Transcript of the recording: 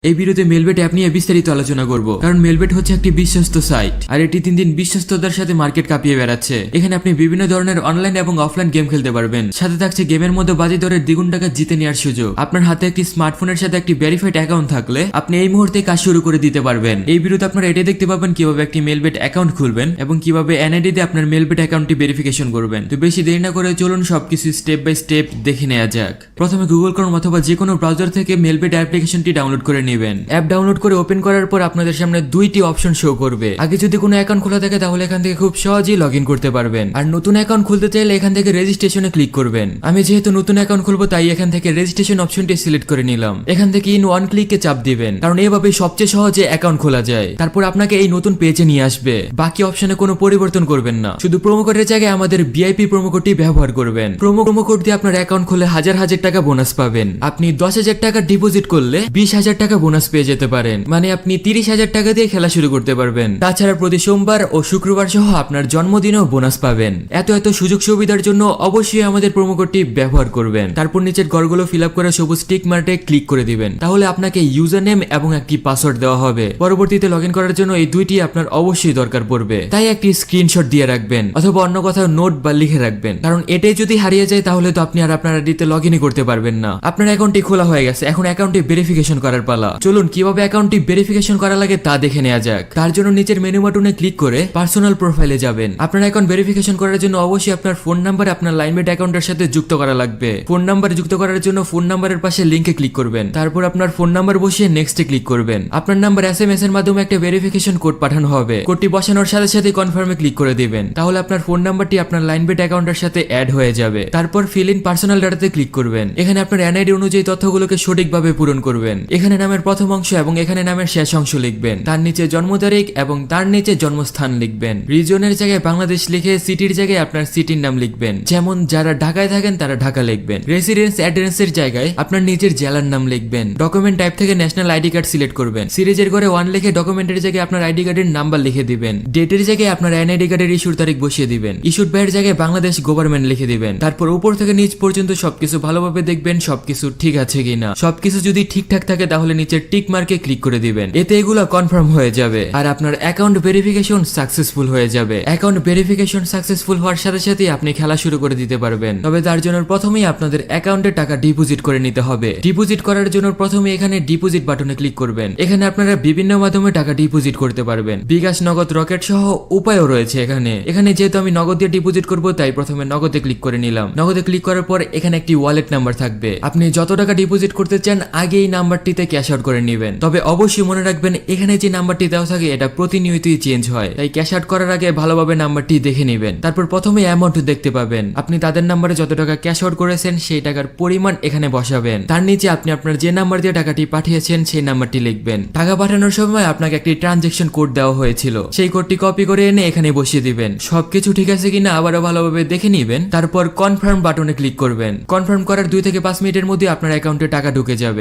এই ভিডিওতে Melbet app নিয়ে বিস্তারিত আলোচনা করব, কারণ মেলবেট হচ্ছে একটি বিশ্বস্ত সাইট আর এটি দিন দিন বিশ্বস্ততার সাথে মার্কেট কাঁপিয়ে বেড়াচ্ছে। এখানে আপনি বিভিন্ন ধরনের অনলাইন এবং অফলাইন গেম খেলতে পারবেন, সাথে থাকছে গেমের মধ্যে বাজি দরের দ্বিগুণ টাকা জিতে নেওয়ার সুযোগ। আপনার হাতে একটি স্মার্টফোনের সাথে একটি ভেরিফাইড অ্যাকাউন্ট থাকলে আপনি এই মুহূর্তে কাজ শুরু করে দিতে পারবেন। এই ভিডিওতে আপনারা এটাই দেখতে পাবেন কিভাবে একটি মেলবেট অ্যাকাউন্ট খুলবেন এবং কিভাবে এনআইডি দিয়ে আপনার মেলবেট অ্যাকাউন্টটি ভেরিফিকেশন করবেন। তো বেশি দেরি না করে চলুন সবকিছু স্টেপ বাই স্টেপ দেখে নেওয়া যাক। প্রথমে গুগল ক্রোম অথবা যে কোনো ব্রাউজার থেকে মেলবেট অ্যাপ্লিকেশনটি ডাউনলোড করে নেবেন। অ্যাপ ডাউনলোড করে ওপেন করার পর আপনাদের সামনে দুইটি অপশন শো করবে। আগে যদি কোনো অ্যাকাউন্ট খোলা থাকে তাহলে এখান থেকে খুব সহজেই লগইন করতে পারবেন, আর নতুন অ্যাকাউন্ট খুলতে চাইলে এখান থেকে রেজিস্ট্রেশনে ক্লিক করবেন। আমি যেহেতু নতুন অ্যাকাউন্ট খুলবো তাই এখান থেকে রেজিস্ট্রেশন অপশনটি সিলেক্ট করে নিলাম। এখান থেকে ইন ওয়ান ক্লিকে চাপ দিবেন, কারণ এইভাবে সবচেয়ে সহজে অ্যাকাউন্ট খোলা যায়। তারপর আপনাকে এই নতুন পেজে নিয়ে আসবে। বাকি অপশনে কোনো পরিবর্তন করবেন না, শুধু প্রোমো কোডের জায়গায় আমাদের ভিআইপি প্রোমো কোডটি ব্যবহার করবেন। প্রোমো কোড দিয়ে আপনার অ্যাকাউন্ট খুলে হাজার হাজার টাকা বোনাস পাবেন। আপনি 10,000 টাকা ডিপোজিট করলে 20,000 টাকা বোনাস পেয়ে যেতে পারেন, মানে আপনি 30,000 টাকা দিয়ে খেলা শুরু করতে পারবেন। তাছাড়া প্রতি সোমবার ও শুক্রবার সহ আপনার জন্মদিনেও বোনাস পাবেন। এত সুযোগ সুবিধার জন্য অবশ্যই আমাদের প্রোমো কোডটি ব্যবহার করবেন। তারপর নিচের ঘরগুলো ফিল আপ করে সবুজ টিক মার্কে ক্লিক করে দিবেন, তাহলে আপনাকে ইউজার নেম এবং একটি পাসওয়ার্ড দেওয়া হবে। পরবর্তীতে লগইন করার জন্য এই দুইটি আপনার অবশ্যই দরকার পড়বে, তাই একটি স্ক্রিনশট দিয়ে রাখবেন অথবা অন্য কোথাও নোট বা লিখে রাখবেন, কারণ এটাই যদি হারিয়ে যায় তাহলে তো আপনি আর আপনার আইডিতে লগইনই করতে পারবেন না। আপনার অ্যাকাউন্টটি খোলা হয়ে গেছে, এখন অ্যাকাউন্টটি ভেরিফিকেশন করার পালা। চলুন কিভাবে অ্যাকাউন্টটি ভেরিফিকেশন করা লাগে তা দেখে নেওয়া যাক। তার জন্য নিচের মেনু বাটনে ক্লিক করে পার্সোনাল প্রোফাইলে যাবেন। আপনার অ্যাকাউন্ট ভেরিফিকেশন করার জন্য অবশ্যই আপনার ফোন নাম্বার আপনার লাইনমেট অ্যাকাউন্টের সাথে যুক্ত করা লাগবে। ফোন নাম্বার যুক্ত করার জন্য ফোন নাম্বারের পাশে লিংকে ক্লিক করবেন। তারপর আপনার ফোন নাম্বার বসিয়ে নেক্সটে ক্লিক করবেন। আপনার নাম্বার এসএমএস এর মাধ্যমে একটা ভেরিফিকেশন কোড পাঠানো হবে। কোডটি বসানোর সাথে সাথে কনফার্মে ক্লিক করে দিবেন, তাহলে আপনার ফোন নাম্বারটি আপনার লাইনমেট অ্যাকাউন্টের সাথে অ্যাড হয়ে যাবে। তারপর ফিল ইন পার্সোনাল ডাটাতে ক্লিক করবেন। এখানে আপনার এনআইডি অনুযায়ী তথ্যগুলোকে সঠিকভাবে পূরণ করবেন। এখানে নামের প্রথম অংশ এবং এখানে নামের শেষ অংশ লিখবেন। তার নিচে জন্ম তারিখ এবং তার নিচে জন্মস্থান লিখবেন। রিজনের জায়গায় বাংলাদেশ লিখে সিটির জায়গায় আপনার সিটির নাম লিখবেন, যেমন যারা ঢাকায় থাকেন তারা ঢাকা লিখবেন। রেসিডেন্স অ্যাড্রেসের জায়গায় আপনার নিজের জেলার নাম লিখবেন। ডকুমেন্ট টাইপ থেকে ন্যাশনাল আইডি কার্ড সিলেক্ট করবেন। সিরিজের ঘরে 1 লিখে ডকুমেন্টের জায়গায় আপনার আইডি কার্ডের নাম্বার লিখে দিবেন। ডেটের জায়গায় আপনার এনআইডি কার্ডের ইস্যুর তারিখ বসিয়ে দিবেন। ইস্যুড বাইয়ের জায়গায় বাংলাদেশ গভর্নমেন্ট লিখে দিবেন। তারপর উপর থেকে নিচ পর্যন্ত সবকিছু ভালোভাবে দেখবেন সবকিছু ঠিক আছে কিনা। সবকিছু যদি ঠিকঠাক থাকে তাহলে নিচের টিক মার্কে ক্লিক করে দিবেন। এতে এগুলো কনফার্ম হয়ে যাবে আর আপনার অ্যাকাউন্ট ভেরিফিকেশন সাকসেসফুল হয়ে যাবে। অ্যাকাউন্ট ভেরিফিকেশন সাকসেসফুল হওয়ার সাথে সাথে আপনি খেলা শুরু করে দিতে পারবেন। তবে তার জন্য প্রথমেই আপনাদের অ্যাকাউন্টে টাকা ডিপোজিট করে নিতে হবে। ডিপোজিট করার জন্য প্রথমে এখানে ডিপোজিট বাটনে ক্লিক করবেন। এখানে আপনারা বিভিন্ন মাধ্যমে টাকা ডিপোজিট করতে পারবেন। বিকাশ, নগদ, রকেট সহ উপায়ও রয়েছে এখানে যেহেতু আমি নগদ দিয়ে ডিপোজিট করব তাই প্রথমে নগদে ক্লিক করে নিলাম। নগদে ক্লিক করার পর এখানে একটি ওয়ালেট নাম্বার থাকবে। আপনি যত টাকা ডিপোজিট করতে চান আগে এই নাম্বারটিতে ক্যাশ আউট করে নেবেন। তবে অবশ্যই মনে রাখবেন এখানে যে নাম্বারটি দেওয়া থাকে এটা প্রতিনিয়তই চেঞ্জ হয়, তাই ক্যাশ আউট করার আগে ভালোভাবে নাম্বারটি দেখে নেবেন। তারপর প্রথমে অ্যামাউন্ট দেখতে পাবেন। আপনি তাদের নাম্বারে যত টাকা ক্যাশ আউট করেছেন সেই টাকার পরিমাণ এখানে বসাবেন। তার নিচে আপনি আপনার যে নাম্বার দিয়ে টাকাটি পাঠিয়েছেন সেই নাম্বারটি লিখবেন। টাকা পাঠানোর সময় আপনাকে একটি ট্রানজেকশন কোড দেওয়া হয়েছিল, সেই কোডটি কপি করে এনে এখানে বসিয়ে দিবেন। সবকিছু ঠিক আছে কিনা আবারও ভালোভাবে দেখে নেবেন। তারপর কনফার্ম বাটনে ক্লিক করবেন। কনফার্ম করার 2 থেকে 5 মিনিটের মধ্যে আপনার অ্যাকাউন্টে টাকা ঢুকে যাবে।